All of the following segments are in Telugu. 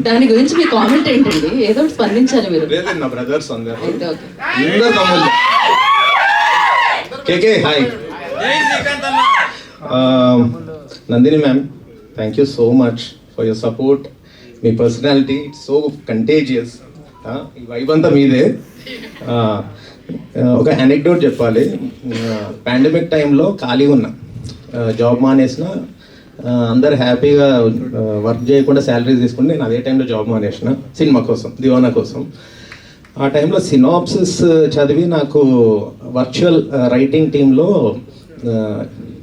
దాని గురించి మీ కామెంట్ ఏంటండి? ఏదో ఒకటి స్పందించాలి మీరు. నా బ్రదర్స్ అందరూ అయితే ఓకే. అందరూ తమ్ముళ్ళు. కేకే hi. Nandini ma'am, thank you so much for your support. మీ పర్సనాలిటీ ఇట్స్ సో కంటేజియస్. ఈ వైబ్ అంతా మీదే. ఒక అనెక్డోట్ చెప్పాలి. పాండమిక్ టైంలో ఖాళీగా ఉన్నా, జాబ్ మానేసిన, అందరు హ్యాపీగా వర్క్ చేయకుండా శాలరీస్ తీసుకుంటే నేను అదే టైంలో జాబ్ మానేసిన సినిమా కోసం, దివానా కోసం. ఆ టైంలో సినాప్సిస్ చదివి నాకు వర్చువల్ రైటింగ్ టీంలో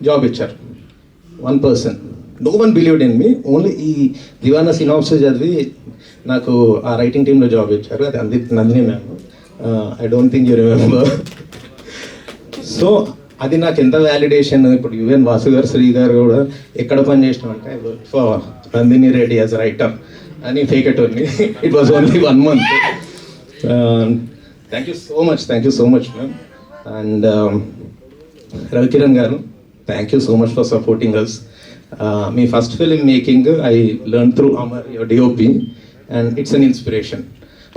జాబ్ ఇచ్చారు. 1 person. No one believed in me. Only ఈ దివానా సినాప్సిస్ చదివి నాకు ఆ రైటింగ్ టీంలో జాబ్ ఇచ్చారు. అది Nandini ma'am. I don't think you remember. So అది నాకు ఎంత వ్యాలిడేషన్. ఇప్పుడు యువన్ వాసు గారు, శ్రీ గారు కూడా ఎక్కడ పని చేసినాం అంటే I work for Nandini Reddy as writer అని fake it only. It was only 1 month. Thank you so much ma'am. And Ravikiran garu, thank you so much for supporting us. మీ first film making I learn through Amar your DOP and it's an inspiration.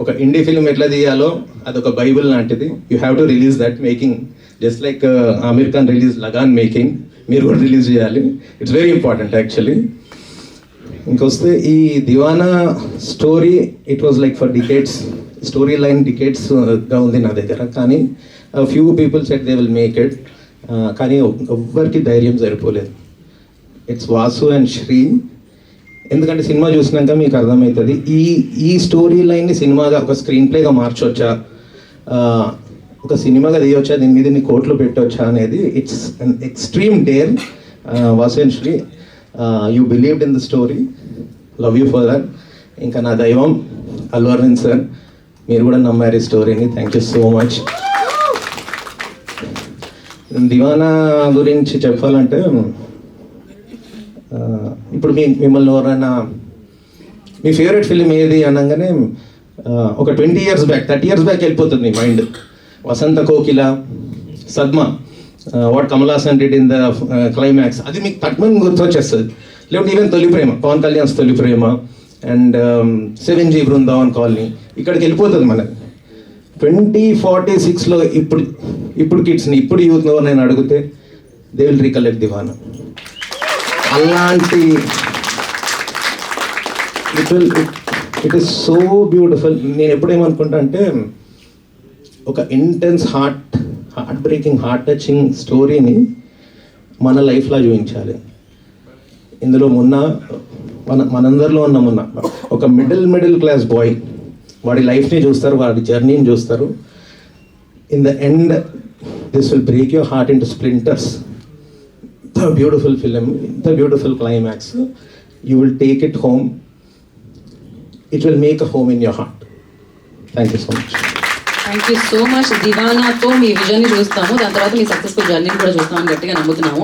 ఒక ఇండీ ఫిల్మ్ ఎట్లా తీయాలో అదొక బైబిల్ లాంటిది. You have to release that making. Just like Aamir Khan release Lagaan making, మీరు కూడా రిలీజ్ చేయాలి. It's very important actually. ఇంకొస్తే ఈ Deewana story it was like for decades, story line డికేట్స్గా ఉంది నా దగ్గర. కానీ few people said they will make it. కానీ ఎవ్వరికి ధైర్యం సరిపోలేదు. It's Vasu and Sri. ఎందుకంటే సినిమా చూసినాక మీకు అర్థమవుతుంది ఈ స్టోరీ లైన్ని సినిమాగా ఒక స్క్రీన్ ప్లేగా మార్చొచ్చా, ఒక సినిమాగా తీయొచ్చా, దీని మీద ఇన్ని కోట్లు పెట్టొచ్చా అనేది. It's an extreme dare. Vasu and Sri, you believed in the story. Love you for that. ఇంకా నా దైవం అల్లు అరవింద్ సార్, మీరు కూడా నమ్మారు ఈ స్టోరీని. Thank you so much. Deewana గురించి చెప్పాలంటే, ఇప్పుడు మిమ్మల్ని ఎవరైనా మీ ఫేవరెట్ ఫిలిం ఏది అనగానే ఒక 20 years బ్యాక్, 30 years బ్యాక్ వెళ్ళిపోతుంది మీ mind. Vasantha Kokila, Sadma, what Kamal Haasan did in the climax, అది మీకు తక్కువ గుర్తొచ్చేస్తుంది. లేకపోతే ఈవెన్ తొలి ప్రేమ, పవన్ కళ్యాణ్ తొలి ప్రేమ, అండ్ 7G బృందావన్ కాలనీ, ఇక్కడికి వెళ్ళిపోతుంది మనకి. 2046లో ఇప్పుడు కిడ్స్ని, ఇప్పుడు యూత్లో నేను అడిగితే దే విల్ రికలెక్ట్ దివానా. అలాంటి ఇట్ ఈస్ సో బ్యూటిఫుల్. నేను ఎప్పుడేమనుకుంటా అంటే, ఒక intense heart breaking, heart touching స్టోరీని మన లైఫ్లో చూపించాలి. ఇందులో మనందరిలో ఉన్న ఒక మిడిల్ క్లాస్ బాయ్, వాడి లైఫ్ని చూస్తారు, వాడి జర్నీని చూస్తారు. In the end this will break your heart into splinters. ఇంత బ్యూటిఫుల్ ఫిలిం, ఇంత beautiful climax. You will take it home. It will make a home in your heart. Thank you so much. Thank you so much. దివానాతో మీ విజన్ని చూస్తాము, దాని తర్వాత మీ సక్సెస్ఫుల్ జర్నీని కూడా చూస్తామని గట్టిగా నమ్ముతున్నాము.